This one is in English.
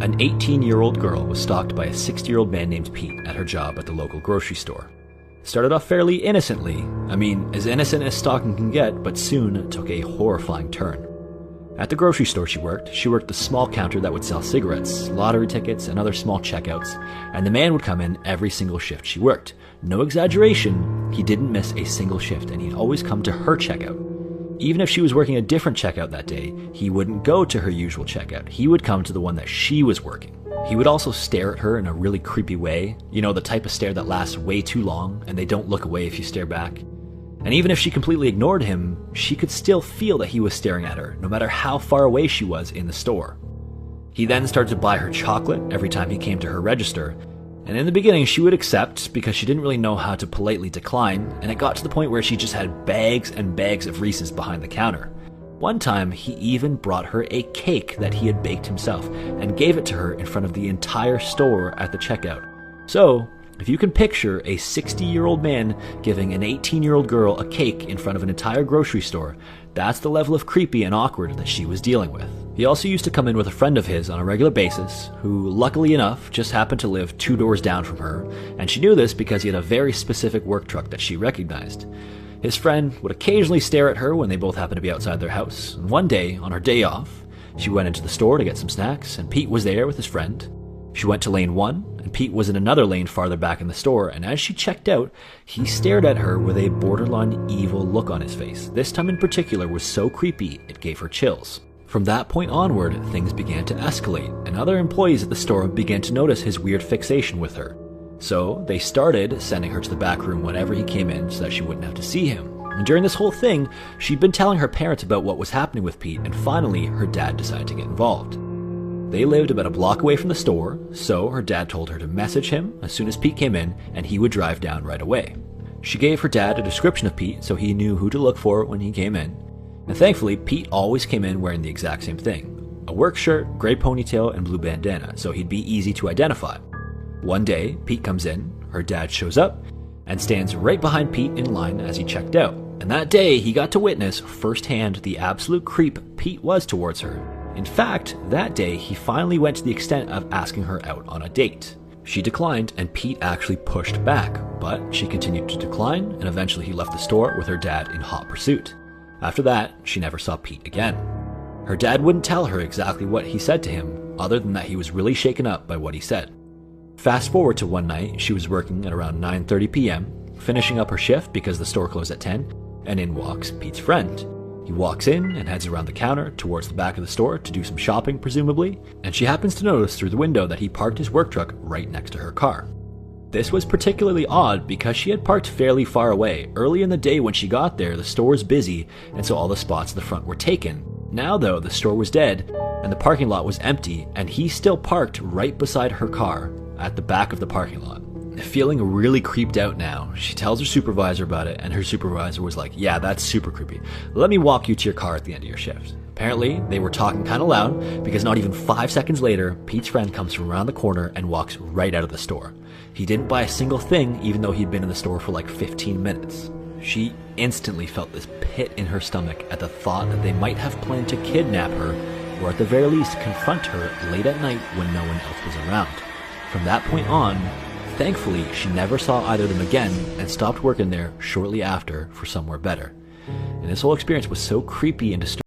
An 18-year-old girl was stalked by a 60-year-old man named Pete at her job at the local grocery store. It started off fairly innocently. I mean, as innocent as stalking can get, but soon took a horrifying turn. At the grocery store she worked the small counter that would sell cigarettes, lottery tickets, and other small checkouts, and the man would come in every single shift she worked. No exaggeration, he didn't miss a single shift, and he'd always come to her checkout. Even if she was working a different checkout that day, he wouldn't go to her usual checkout. He would come to the one that she was working. He would also stare at her in a really creepy way. You know, the type of stare that lasts way too long, and they don't look away if you stare back. And even if she completely ignored him, she could still feel that he was staring at her, no matter how far away she was in the store. He then started to buy her chocolate every time he came to her register, and in the beginning she would accept because she didn't really know how to politely decline, and it got to the point where she just had bags and bags of Reese's behind the counter. One time, he even brought her a cake that he had baked himself and gave it to her in front of the entire store at the checkout. So, if you can picture a 60-year-old man giving an 18-year-old girl a cake in front of an entire grocery store, that's the level of creepy and awkward that she was dealing with. He also used to come in with a friend of his on a regular basis, who, luckily enough, just happened to live 2 doors down from her, and she knew this because he had a very specific work truck that she recognized. His friend would occasionally stare at her when they both happened to be outside their house, and one day, on her day off, she went into the store to get some snacks, and Pete was there with his friend. She went to lane 1, and Pete was in another lane farther back in the store, and as she checked out, he stared at her with a borderline evil look on his face. This time in particular was so creepy, it gave her chills. From that point onward, things began to escalate, and other employees at the store began to notice his weird fixation with her. So, they started sending her to the back room whenever he came in so that she wouldn't have to see him. And during this whole thing, she'd been telling her parents about what was happening with Pete, and finally, her dad decided to get involved. They lived about a block away from the store, so her dad told her to message him as soon as Pete came in, and he would drive down right away. She gave her dad a description of Pete so he knew who to look for when he came in. And thankfully, Pete always came in wearing the exact same thing. A work shirt, gray ponytail, and blue bandana, so he'd be easy to identify. One day, Pete comes in, her dad shows up, and stands right behind Pete in line as he checked out. And that day, he got to witness firsthand the absolute creep Pete was towards her. In fact, that day, he finally went to the extent of asking her out on a date. She declined, and Pete actually pushed back, but she continued to decline, and eventually he left the store with her dad in hot pursuit. After that, she never saw Pete again. Her dad wouldn't tell her exactly what he said to him, other than that he was really shaken up by what he said. Fast forward to one night, she was working at around 9:30 p.m., finishing up her shift because the store closed at 10, and in walks Pete's friend. He walks in and heads around the counter towards the back of the store to do some shopping, presumably, and she happens to notice through the window that he parked his work truck right next to her car. This was particularly odd because she had parked fairly far away. Early in the day when she got there, the store was busy, and so all the spots in the front were taken. Now though, the store was dead, and the parking lot was empty, and he still parked right beside her car at the back of the parking lot. Feeling really creeped out now, she tells her supervisor about it, and her supervisor was like, "Yeah, that's super creepy. Let me walk you to your car at the end of your shift." Apparently, they were talking kind of loud because not even 5 seconds later, Pete's friend comes from around the corner and walks right out of the store. He didn't buy a single thing even though he'd been in the store for like 15 minutes. She instantly felt this pit in her stomach at the thought that they might have planned to kidnap her, or at the very least confront her late at night when no one else was around. From that point on, thankfully, she never saw either of them again and stopped working there shortly after for somewhere better. And this whole experience was so creepy and disturbing